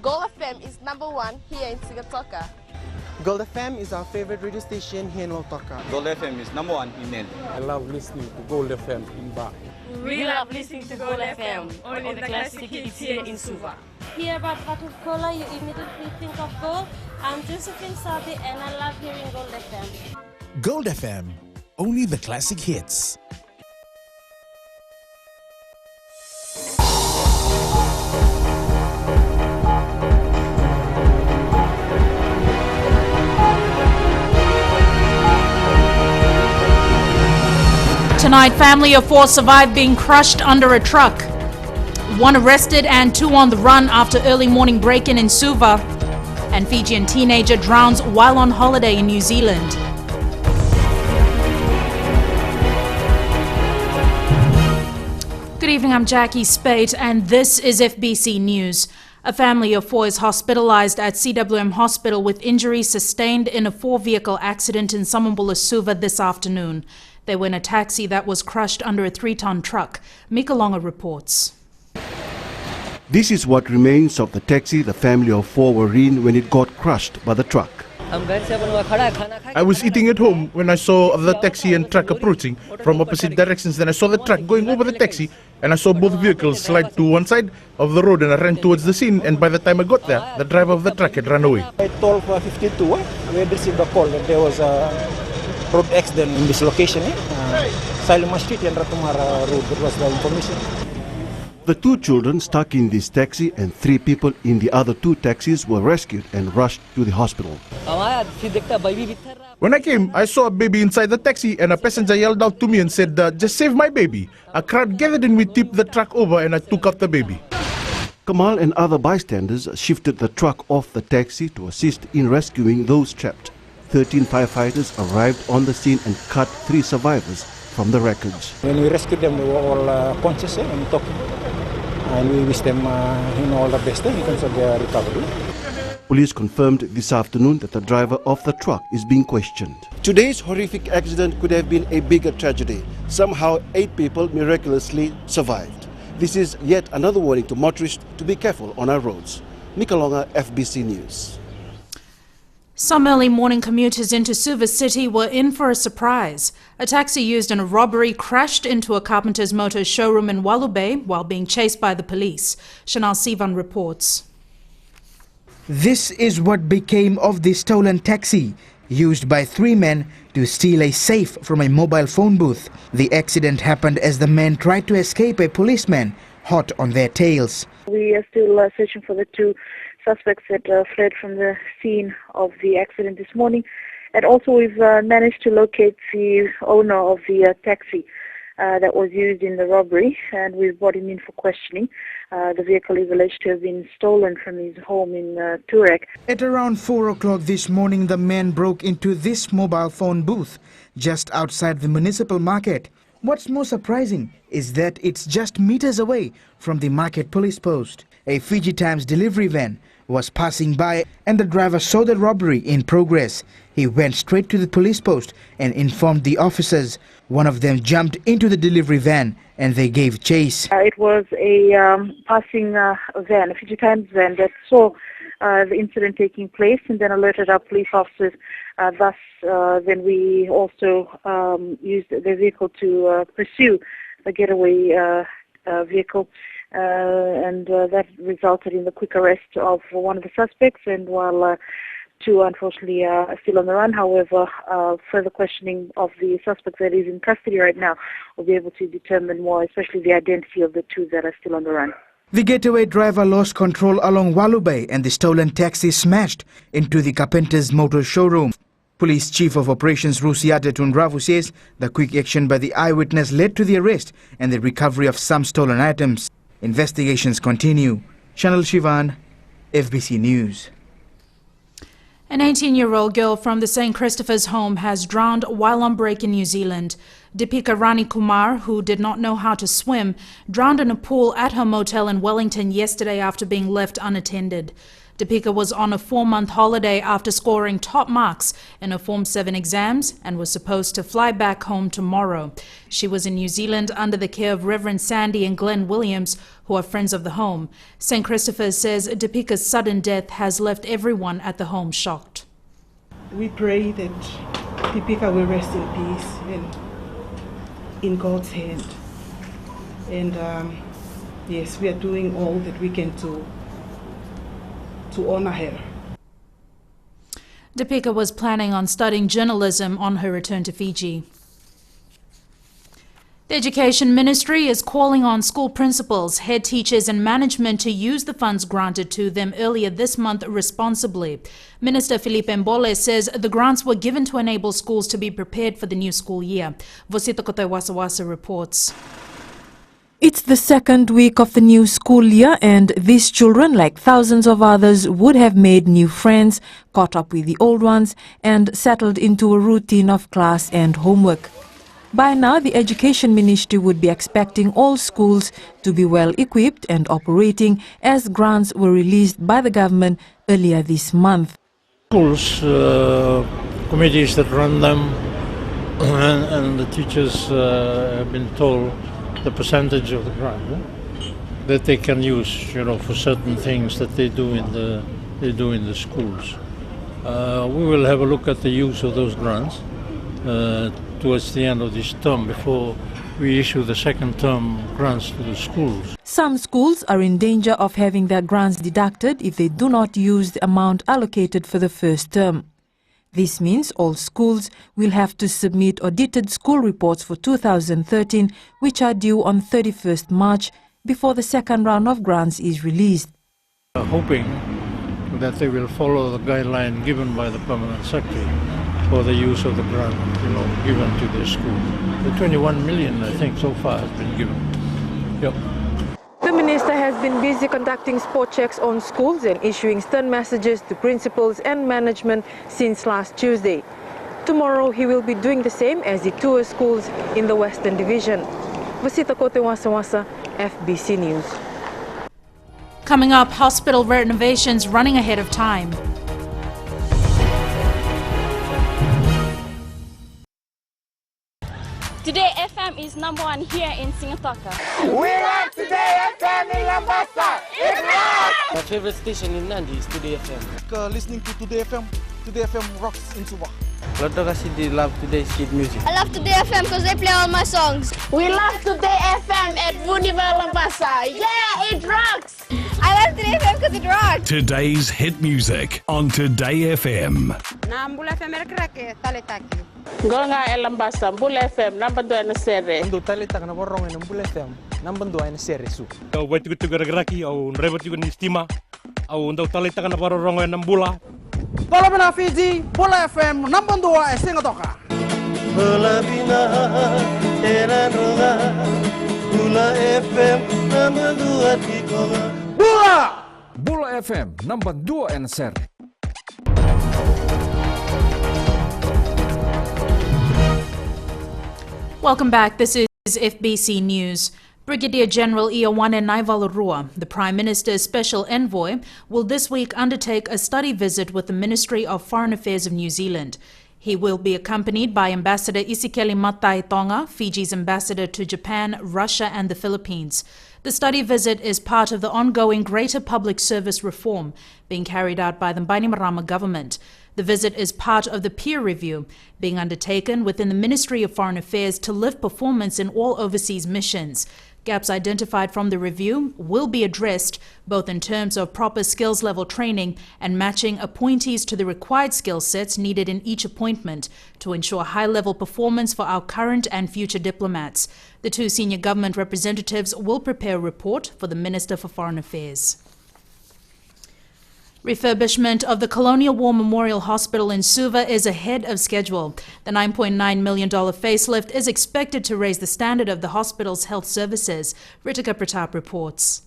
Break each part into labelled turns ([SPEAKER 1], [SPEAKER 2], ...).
[SPEAKER 1] Gold FM is #1 here in Sigatoka.
[SPEAKER 2] Gold FM is our favorite radio station here in Lautoka.
[SPEAKER 3] Gold FM is #1 in Nel.
[SPEAKER 4] I love listening to Gold FM in Ba.
[SPEAKER 5] We love listening to Gold FM, only the classic hits here in Suva.
[SPEAKER 6] Hear about Coca-Cola, you immediately think of gold. I'm Josephine Sabi and I love hearing Gold FM.
[SPEAKER 7] Gold FM, only the classic hits.
[SPEAKER 8] Tonight, family of 4 survived being crushed under a truck. 1 arrested and 2 on the run after early morning break-in in Suva. And Fijian teenager drowns while on holiday in New Zealand. Good evening, I'm Jackie Spate and this is FBC News. A family of 4 is hospitalized at CWM Hospital with injuries sustained in a 4-vehicle accident in Samambula, Suva this afternoon. They were in a taxi that was crushed under a 3-ton truck. Mikalonga reports.
[SPEAKER 9] This is what remains of the taxi the family of 4 were in when it got crushed by the truck.
[SPEAKER 10] I was eating at home when I saw the taxi and truck approaching from opposite directions. Then I saw the truck going over the taxi and I saw both vehicles slide to one side of the road and I ran towards the scene, and by the time I got there, the driver of the truck had run away.
[SPEAKER 11] At 12:52, we received a call that there was a road accident in this location, Salima Street and Ratumara Road. That was the information.
[SPEAKER 9] The 2 children stuck in this taxi and 3 people in the other 2 taxis were rescued and rushed to the hospital.
[SPEAKER 10] When I came, I saw a baby inside the taxi and a passenger yelled out to me and said, "Just save my baby." A crowd gathered and we tipped the truck over and I took out the baby.
[SPEAKER 9] Kamal and other bystanders shifted the truck off the taxi to assist in rescuing those trapped. 13 firefighters arrived on the scene and cut 3 survivors from the wreckage.
[SPEAKER 11] When we rescued them, they were all conscious and talking. And we wish them all the best in terms of their recovery.
[SPEAKER 9] Police confirmed this afternoon that the driver of the truck is being questioned. Today's horrific accident could have been a bigger tragedy. Somehow 8 people miraculously survived. This is yet another warning to motorists to be careful on our roads. Mikalonga, FBC News.
[SPEAKER 8] Some early morning commuters into Suva City were in for a surprise. A taxi used in a robbery crashed into a Carpenter's Motors showroom in Walube while being chased by the police. Chanel Sivan reports.
[SPEAKER 12] This is what became of the stolen taxi, used by 3 men to steal a safe from a mobile phone booth. The accident happened as the men tried to escape a policeman hot on their tails.
[SPEAKER 13] We are still searching for the 2 suspects that fled from the scene of the accident this morning. And also we've managed to locate the owner of the taxi that was used in the robbery, and we've brought him in for questioning. The vehicle is alleged to have been stolen from his home in Turek.
[SPEAKER 12] At around 4 o'clock this morning, the men broke into this mobile phone booth just outside the municipal market. What's more surprising is that it's just meters away from the market police post. A Fiji Times delivery van was passing by and the driver saw the robbery in progress. He went straight to the police post and informed the officers. One of them jumped into the delivery van and they gave chase.
[SPEAKER 13] It was a passing van, a Fiji Times van, that saw the incident taking place and then alerted our police officers. Thus, then we also used the vehicle to pursue the getaway vehicle. And that resulted in the quick arrest of one of the suspects, and while 2 unfortunately are still on the run. However, further questioning of the suspect that is in custody right now will be able to determine more, especially the identity of the 2 that are still on the run.
[SPEAKER 12] The getaway driver lost control along Walube and the stolen taxi smashed into the Carpenter's Motors showroom. Police Chief of Operations Rusiate Tundravu says the quick action by the eyewitness led to the arrest and the recovery of some stolen items. Investigations continue. Chanel Shivan, FBC News.
[SPEAKER 8] An 18-year-old girl from the St. Christopher's home has drowned while on break in New Zealand. Deepika Rani Kumar, who did not know how to swim, drowned in a pool at her motel in Wellington yesterday after being left unattended. Deepika was on a 4-month holiday after scoring top marks in her Form 7 exams and was supposed to fly back home tomorrow. She was in New Zealand under the care of Reverend Sandy and Glenn Williams, who are friends of the home. St. Christopher's says Deepika's sudden death has left everyone at the home shocked.
[SPEAKER 14] We pray that Deepika will rest in peace and in God's hand. And yes, we are doing all that we can to honor her.
[SPEAKER 8] Deepika was planning on studying journalism on her return to Fiji. The Education Ministry is calling on school principals, head teachers and management to use the funds granted to them earlier this month responsibly. Minister Felipe Mbole says the grants were given to enable schools to be prepared for the new school year. Vosita Kote Wasawasa reports.
[SPEAKER 15] It's the second week of the new school year, and these children, like thousands of others, would have made new friends, caught up with the old ones, and settled into a routine of class and homework. By now, the Education Ministry would be expecting all schools to be well equipped and operating, as grants were released by the government earlier this month.
[SPEAKER 16] Schools, committees that run them, and the teachers have been told the percentage of the grant that they can use, for certain things that they do in the schools. We will have a look at the use of those grants towards the end of this term before we issue the second term grants to the schools.
[SPEAKER 15] Some schools are in danger of having their grants deducted if they do not use the amount allocated for the first term. This means all schools will have to submit audited school reports for 2013, which are due on 31st March, before the second round of grants is released.
[SPEAKER 16] Hoping that they will follow the guideline given by the Permanent Secretary for the use of the grant, given to their school. The 21 million, I think, so far has been given. Yep.
[SPEAKER 15] The minister has been busy conducting spot checks on schools and issuing stern messages to principals and management since last Tuesday. Tomorrow he will be doing the same as he tours schools in the Western Division. Vasita Kote Wasawasa, FBC News.
[SPEAKER 8] Coming up, hospital renovations running ahead of time.
[SPEAKER 5] Today FM is #1 here in Singatoka.
[SPEAKER 17] We love Today FM in Lambasa. It rocks!
[SPEAKER 2] My favorite station in Nandi is Today FM.
[SPEAKER 18] Listening to Today FM. Today FM rocks in Suva.
[SPEAKER 2] I love Today's kid music.
[SPEAKER 1] I love Today FM because they play all my songs.
[SPEAKER 17] We love Today FM at Vuniva Lambasa. Yeah, it rocks!
[SPEAKER 1] I love Today FM because it rocks.
[SPEAKER 7] Today's hit music on Today FM.
[SPEAKER 19] Gonga Elambasa, Bull FM, number 2 and series.
[SPEAKER 11] Ando talitang na warong ng Bull FM, number 2 and series.
[SPEAKER 10] Wait to go graki, au rebot you nistima, au ando talitang na warong ng bula.
[SPEAKER 18] Follow na Fiji, Bull FM, number 2 ay Singatoka.
[SPEAKER 9] Bula bina, era noga, Bula FM, number 2 tikonga.
[SPEAKER 18] Bula!
[SPEAKER 20] Bula FM, number 2 and series.
[SPEAKER 8] Welcome back. This is FBC News. Brigadier General Ioane Naivalorua, the Prime Minister's special envoy, will this week undertake a study visit with the Ministry of Foreign Affairs of New Zealand. He will be accompanied by Ambassador Isikeli Matai Tonga, Fiji's ambassador to Japan, Russia and the Philippines. The study visit is part of the ongoing greater public service reform being carried out by the Bainimarama government. The visit is part of the peer review being undertaken within the Ministry of Foreign Affairs to lift performance in all overseas missions. Gaps identified from the review will be addressed both in terms of proper skills level training and matching appointees to the required skill sets needed in each appointment to ensure high level performance for our current and future diplomats. The two senior government representatives will prepare a report for the Minister for Foreign Affairs. Refurbishment of the Colonial War Memorial Hospital in Suva is ahead of schedule. The $9.9 million facelift is expected to raise the standard of the hospital's health services. Ritika Pratap reports.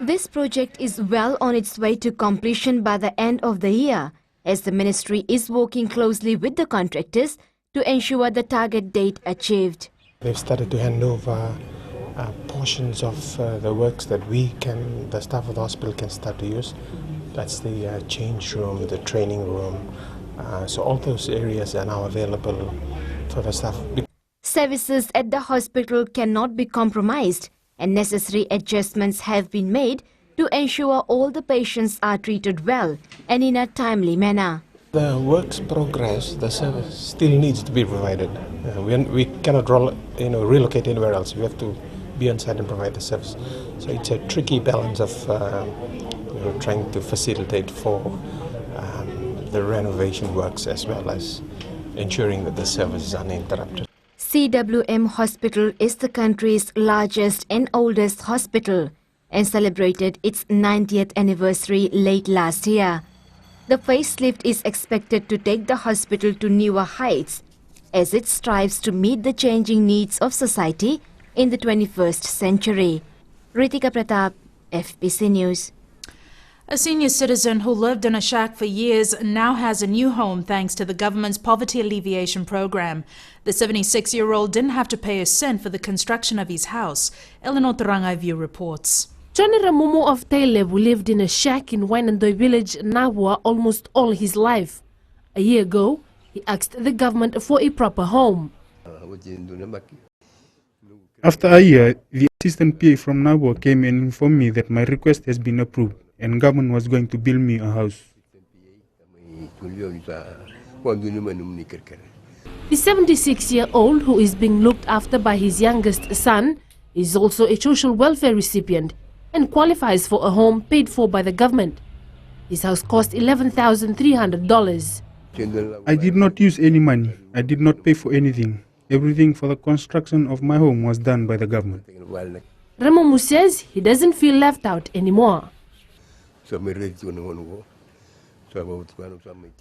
[SPEAKER 21] This project is well on its way to completion by the end of the year, as the ministry is working closely with the contractors to ensure the target date achieved.
[SPEAKER 11] They've started to hand over
[SPEAKER 4] portions of the works that the staff of the hospital can start to use. That's the change room, the training room. So all those areas are now available for the staff.
[SPEAKER 21] Services at the hospital cannot be compromised, and necessary adjustments have been made to ensure all the patients are treated well and in a timely manner.
[SPEAKER 4] The work's progress, the service still needs to be provided. We cannot relocate anywhere else. We have to be on site and provide the service. So it's a tricky balance of trying to facilitate for the renovation works as well as ensuring that the service is uninterrupted.
[SPEAKER 21] CWM Hospital is the country's largest and oldest hospital and celebrated its 90th anniversary late last year. The facelift is expected to take the hospital to newer heights as it strives to meet the changing needs of society in the 21st century. Ritika Pratap, FBC News.
[SPEAKER 8] A senior citizen who lived in a shack for years now has a new home thanks to the government's poverty alleviation program. The 76-year-old didn't have to pay a cent for the construction of his house. Eleanor Tarangaivu reports.
[SPEAKER 3] Johnny Ramumu of Tailebu lived in a shack in Wainandoi village, Nabua, almost all his life. A year ago, he asked the government for a proper home.
[SPEAKER 10] After a year, the assistant PA from Nabua came and informed me that my request has been approved and government was going to build me a house.
[SPEAKER 3] The 76-year-old, who is being looked after by his youngest son, is also a social welfare recipient and qualifies for a home paid for by the government. His house cost $11,300.
[SPEAKER 10] I did not use any money. I did not pay for anything. Everything for the construction of my home was done by the government.
[SPEAKER 3] Ramumu says he doesn't feel left out anymore.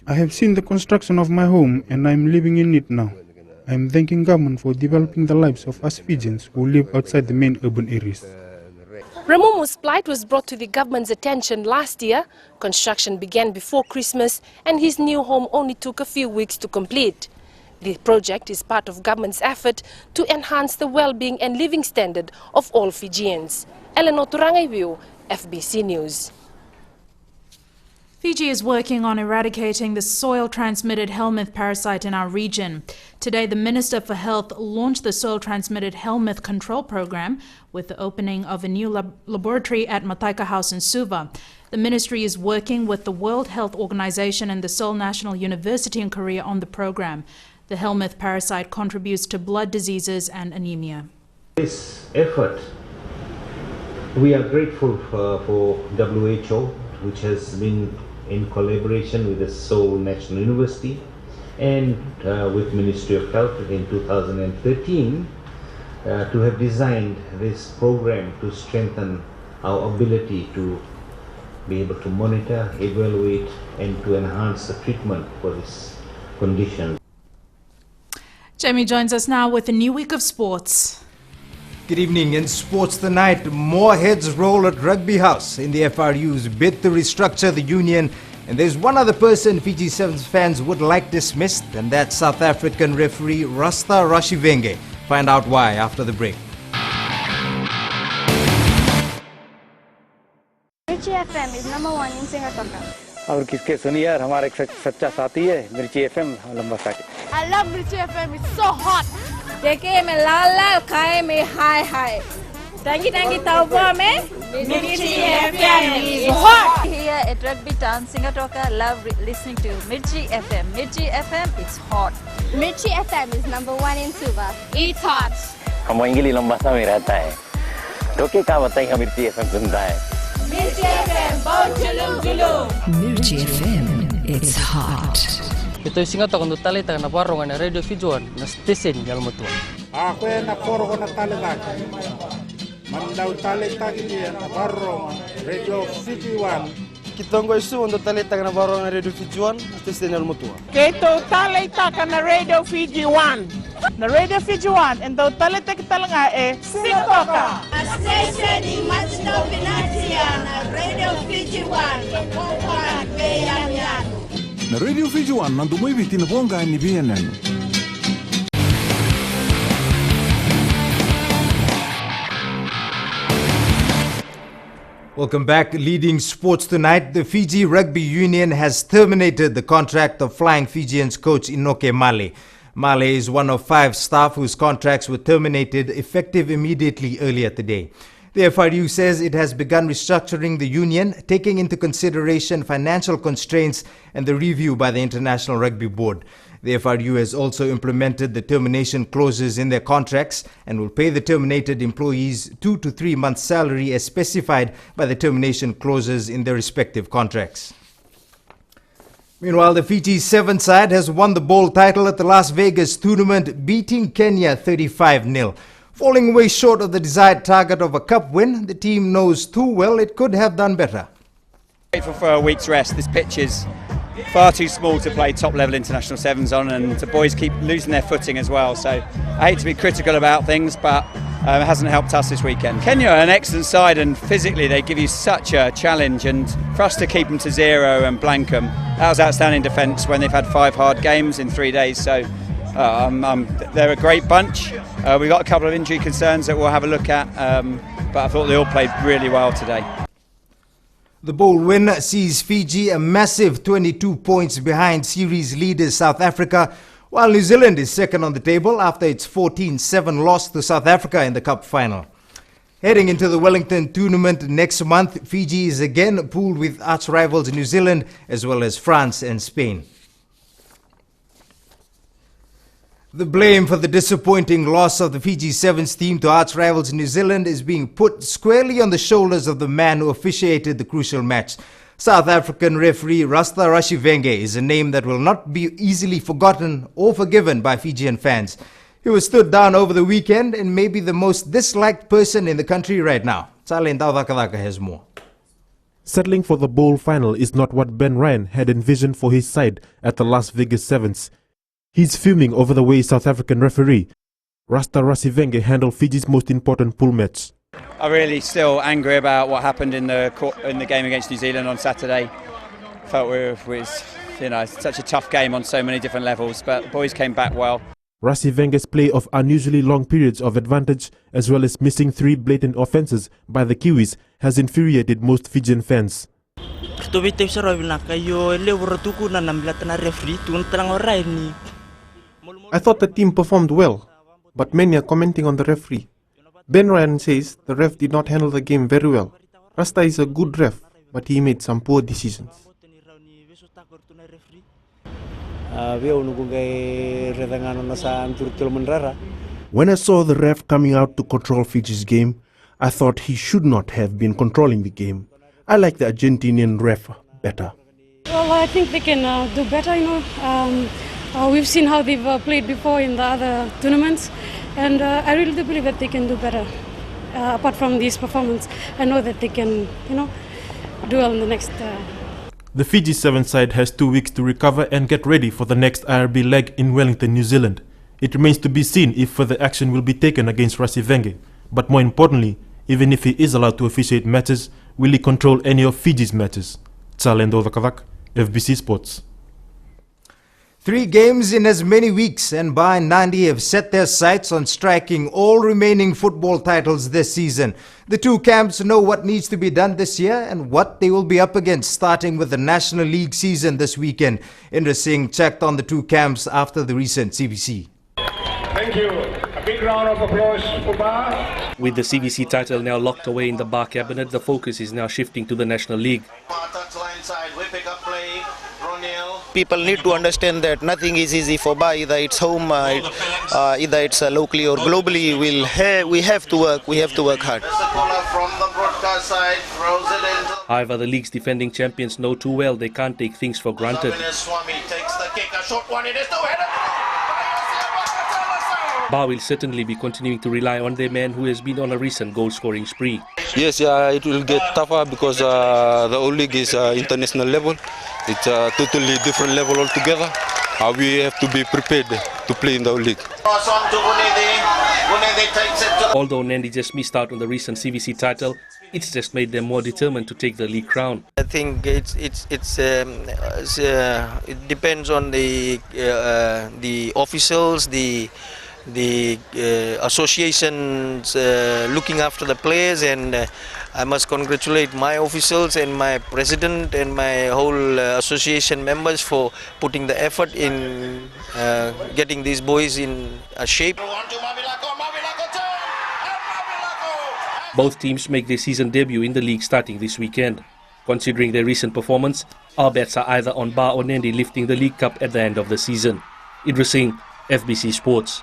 [SPEAKER 10] I have seen the construction of my home and I am living in it now. I am thanking government for developing the lives of us Fijians who live outside the main urban areas.
[SPEAKER 3] Ramumu's plight was brought to the government's attention last year. Construction began before Christmas and his new home only took a few weeks to complete. The project is part of government's effort to enhance the well-being and living standard of all Fijians. Eleanor Turangaivu, FBC News.
[SPEAKER 8] Fiji is working on eradicating the soil-transmitted helminth parasite in our region. Today, the Minister for Health launched the soil-transmitted helminth control program with the opening of a new laboratory at Mataika House in Suva. The ministry is working with the World Health Organization and the Seoul National University in Korea on the program. The helminth parasite contributes to blood diseases and anemia.
[SPEAKER 22] This effort, we are grateful for WHO, which has been in collaboration with the Seoul National University and with Ministry of Health in 2013 to have designed this program to strengthen our ability to be able to monitor, evaluate and to enhance the treatment for this condition.
[SPEAKER 8] Jamie joins us now with a new week of sports.
[SPEAKER 23] Good evening. In sports tonight, more heads roll at Rugby House in the FRU's bid to restructure the union. And there's one other person Fiji Sevens fans would like dismissed, and that's South African referee Rasta Rashivenge. Find out why after the break.
[SPEAKER 1] Mirchi FM is #1 in Singapore.
[SPEAKER 24] और किसके सुनिए यार, हमारा एक सच्चा साथी है मिर्ची एफएम लंबा साथी.
[SPEAKER 1] I love Mirchi FM. It's so hot. देखे में लाल लाल, खाए में हाय हाय. Tangi tauba में Mirchi FM is hot.
[SPEAKER 25] Here at Rugby Town, Singapore, love listening to Mirchi FM. Mirchi FM, it's hot.
[SPEAKER 1] Mirchi FM is #1 in Suva. It's hot.
[SPEAKER 24] हम English लंबा सा में रहता है. तो क्या बताएं हम मिर्ची एफएम सुनता है.
[SPEAKER 1] Mirchi FM, बहुत जुलूम.
[SPEAKER 26] Mirchi FM, it's hot.
[SPEAKER 27] Ito yung singato kung talita na barong na Radio Fiji na station yang mutua.
[SPEAKER 28] Ako na koro na talita. Mandau talita kini na barong Radio Fiji.
[SPEAKER 2] Kitongo isu untuk talita na barong na Radio Fiji station yang mutua.
[SPEAKER 19] Kito talita ka na Radio Fiji 1. Na Radio Fiji 1 and do talita kita nga Singapore.
[SPEAKER 1] Station di Masjid Pinatia na Radio Fiji 1. Kapuan Bayan.
[SPEAKER 20] Na Radio Fiji 1 nandumoi biti na bonga ni BNN.
[SPEAKER 23] Welcome back. Leading sports tonight, the Fiji Rugby Union has terminated the contract of Flying Fijians coach Inoke Male. Male is one of 5 staff whose contracts were terminated effective immediately earlier today. The FRU says it has begun restructuring the union, taking into consideration financial constraints and the review by the International Rugby Board. The FRU has also implemented the termination clauses in their contracts and will pay the terminated employees 2 to 3 months' salary as specified by the termination clauses in their respective contracts. Meanwhile, the Fiji 7 side has won the ball title at the Las Vegas tournament, beating Kenya 35-0. Falling away short of the desired target of a cup win, the team knows too well it could have done better.
[SPEAKER 5] Grateful for a week's rest. This pitch is far too small to play top-level international sevens on, and the boys keep losing their footing as well. So I hate to be critical about things, but it hasn't helped us this weekend. Kenya are an excellent side, and physically they give you such a challenge, and for us to keep them to 0 and blank them, that was outstanding defence when they've had 5 hard games in 3 days. So they're a great bunch. We've got a couple of injury concerns that we'll have a look at, but I thought they all played really well today.
[SPEAKER 23] The bold win sees Fiji a massive 22 points behind series leaders South Africa, while New Zealand is second on the table after its 14-7 loss to South Africa in the Cup final. Heading into the Wellington tournament next month, Fiji is again pooled with arch-rivals New Zealand as well as France and Spain. The blame for the disappointing loss of the Fiji Sevens team to arch-rivals New Zealand is being put squarely on the shoulders of the man who officiated the crucial match. South African referee Rasta Rashivenge is a name that will not be easily forgotten or forgiven by Fijian fans. He was stood down over the weekend and may be the most disliked person in the country right now. Tsale Ndawakadaka has more.
[SPEAKER 6] Settling for the bowl final is not what Ben Ryan had envisioned for his side at the Las Vegas Sevens. He's fuming over the way South African referee Rasta Rashivenge handled Fiji's most important pool match.
[SPEAKER 5] I'm really still angry about what happened in the game against New Zealand on Saturday. Felt it was such a tough game on so many different levels, but the boys came back well.
[SPEAKER 6] Rashivenge's play of unusually long periods of advantage, as well as missing 3 blatant offences by the Kiwis, has infuriated most Fijian fans.
[SPEAKER 12] I thought the team performed well, but many are commenting on the referee. Ben Ryan says the ref did not handle the game very well. Rasta is a good ref, but he made some poor decisions.
[SPEAKER 9] When I saw the ref coming out to control Fiji's game, I thought he should not have been controlling the game. I like the Argentinian ref better.
[SPEAKER 13] Well, I think they can do better, we've seen how they've played before in the other tournaments, and I really do believe that they can do better. Apart from this performance, I know that they can, do well in the next.
[SPEAKER 6] The Fiji 7 side has 2 weeks to recover and get ready for the next IRB leg in Wellington, New Zealand. It remains to be seen if further action will be taken against Rashivenge. But more importantly, even if he is allowed to officiate matches, will he control any of Fiji's matches? Tsale Ndawakadaka, FBC Sports.
[SPEAKER 23] 3 games in as many weeks, and Bai Nandi have set their sights on striking all remaining football titles this season. The 2 camps know what needs to be done this year and what they will be up against, starting with the National League season this weekend. Indra Singh checked on the 2 camps after the recent CBC.
[SPEAKER 14] Thank you. A big round of applause for Bar.
[SPEAKER 15] With the CBC title now locked away in the Bar cabinet, the focus is now shifting to the National League.
[SPEAKER 16] People need to understand that nothing is easy for Bar. Either it's home, either it's locally or globally. We have to work. We have to work hard.
[SPEAKER 15] However, the league's defending champions know too well they can't take things for granted. Bar will certainly be continuing to rely on their man who has been on a recent goal-scoring spree.
[SPEAKER 17] Yes, it will get tougher because the whole league is international level. It's a totally different level altogether. We have to be prepared to play in the whole league.
[SPEAKER 15] Although Nandi just missed out on the recent CBC title, it's just made them more determined to take the league crown.
[SPEAKER 16] I think it depends on the officials, the associations looking after the players, and I must congratulate my officials and my president and my whole association members for putting the effort in getting these boys in shape.
[SPEAKER 15] Both teams make their season debut in the league starting this weekend. Considering their recent performance, our bets are either on Ba or Nandi lifting the League Cup at the end of the season. Idris Singh, FBC Sports.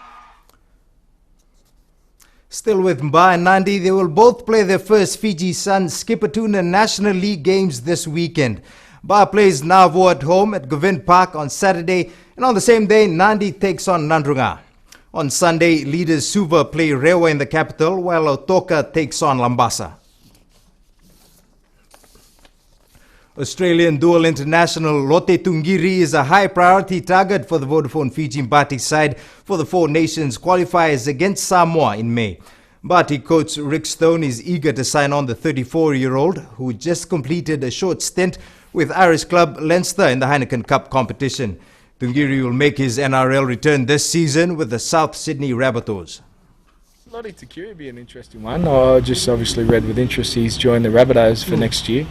[SPEAKER 23] Still with Mba and Nandi, they will both play their first Fiji Sun Skippertuna National League games this weekend. Ba plays Navo at home at Govind Park on Saturday, and on the same day, Nandi takes on Nandrunga. On Sunday, leaders Suva play Rewa in the capital, while Otoka takes on Lambasa. Australian dual international Lote Tungiri is a high priority target for the Vodafone Fiji Mbati side for the Four Nations qualifiers against Samoa in May. Mbati coach Rick Stone is eager to sign on the 34-year-old who just completed a short stint with Irish club Leinster in the Heineken Cup competition. Tungiri will make his NRL return this season with the South Sydney Rabbitohs.
[SPEAKER 3] Lote Tungiri would be an interesting one. I just obviously read with interest he's joined the Rabbitohs for next year.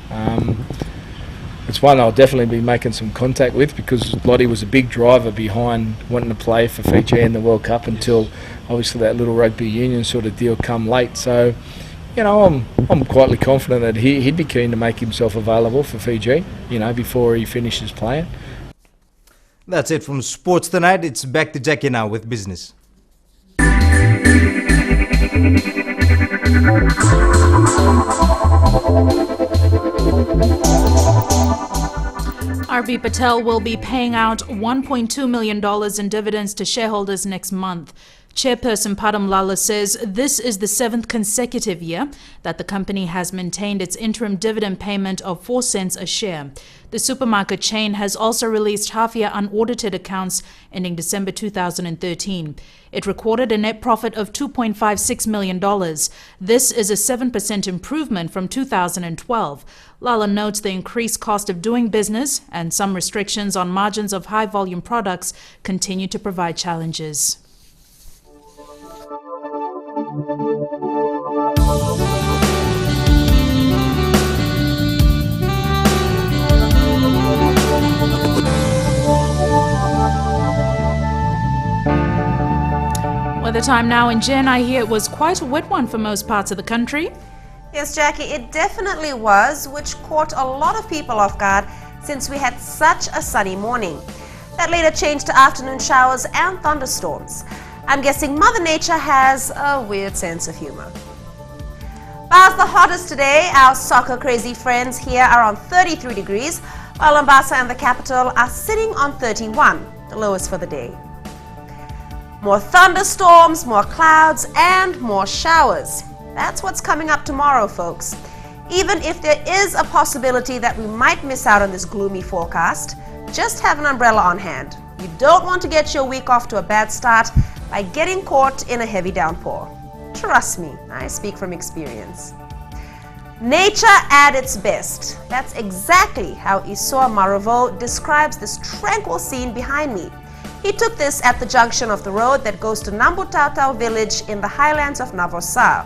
[SPEAKER 3] It's one I'll definitely be making some contact with because Lottie was a big driver behind wanting to play for Fiji in the World Cup until obviously that little rugby union sort of deal come late. So, you know, I'm quietly confident that he'd be keen to make himself available for Fiji, you know, before he finishes playing.
[SPEAKER 23] That's it from Sports Tonight. It's back to Jackie now with business.
[SPEAKER 8] RB Patel will be paying out $1.2 million in dividends to shareholders next month. Chairperson Padam Lala says this is the 7th consecutive year that the company has maintained its interim dividend payment of 4 cents a share. The supermarket chain has also released half-year unaudited accounts ending December 2013. It recorded a net profit of $2.56 million. This is a 7% improvement from 2012. Lala notes the increased cost of doing business and some restrictions on margins of high-volume products continue to provide challenges. Weather time now in Jen. I hear it was quite a wet one for most parts of the country.
[SPEAKER 4] Yes, Jackie, it definitely was, which caught a lot of people off guard since we had such a sunny morning. That later changed to afternoon showers and thunderstorms. I'm guessing Mother Nature has a weird sense of humor. Ba's the hottest today. Our soccer crazy friends here are on 33 degrees, while Mombasa and the capital are sitting on 31, the lowest for the day. More thunderstorms, more clouds, and more showers. That's what's coming up tomorrow, folks. Even if there is a possibility that we might miss out on this gloomy forecast, just have an umbrella on hand. You don't want to get your week off to a bad start by getting caught in a heavy downpour. Trust me, I speak from experience. Nature at its best. That's exactly how Isoa Maravo describes this tranquil scene behind me. He took this at the junction of the road that goes to Nambutautau village in the highlands of Navosa.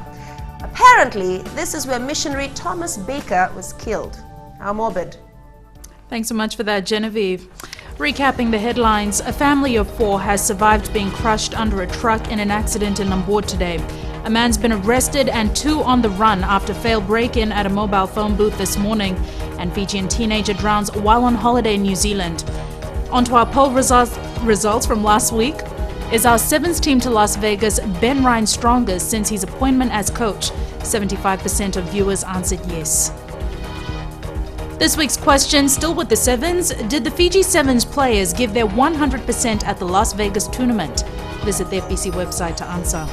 [SPEAKER 4] Apparently, this is where missionary Thomas Baker was killed. How morbid.
[SPEAKER 8] Thanks so much for that, Genevieve. Recapping the headlines, a family of 4 has survived being crushed under a truck in an accident in Nambour today. A man's been arrested and 2 on the run after failed break-in at a mobile phone booth this morning. And Fijian teenager drowns while on holiday in New Zealand. On to our poll results from last week. Is our Sevens team to Las Vegas Ben Ryan strongest since his appointment as coach? 75% of viewers answered yes. This week's question, still with the Sevens, did the Fiji Sevens players give their 100% at the Las Vegas tournament? Visit the FBC website to answer.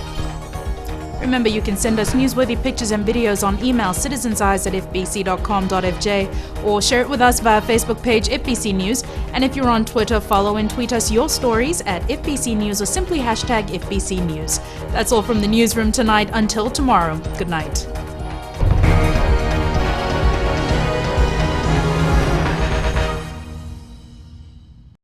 [SPEAKER 8] Remember, you can send us newsworthy pictures and videos on email citizenseyes@fbc.com.fj or share it with us via Facebook page FBC News. And if you're on Twitter, follow and tweet us your stories at FBC News or simply hashtag FBC News. That's all from the newsroom tonight. Until tomorrow, good night.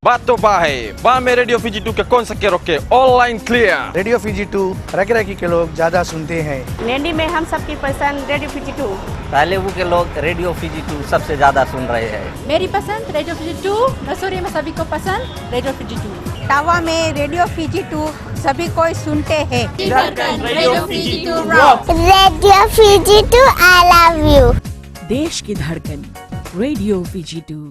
[SPEAKER 7] बात तो बा है बा में radio Fiji 2 के कौन सा के रोके online clear
[SPEAKER 10] radio Fiji 2 rocky के लोग ज्यादा सुनते हैं।
[SPEAKER 1] नैनी में हम सबकी पसंद रेडियो Fiji 2।
[SPEAKER 27] तालेबू के लोग रेडियो Fiji 2 सबसे ज्यादा सुन रहे हैं।
[SPEAKER 1] मेरी पसंद रेडियो Fiji 2, नसूरी में सभी को पसंद रेडियो Fiji 2।
[SPEAKER 11] टावा में रेडियो Fiji 2 सभी कोई सुनते हैं।
[SPEAKER 1] Radio Fiji 2 rock.
[SPEAKER 11] Radio Fiji 2 I love you.
[SPEAKER 18] देश की धड़कन रेडियो Fiji 2।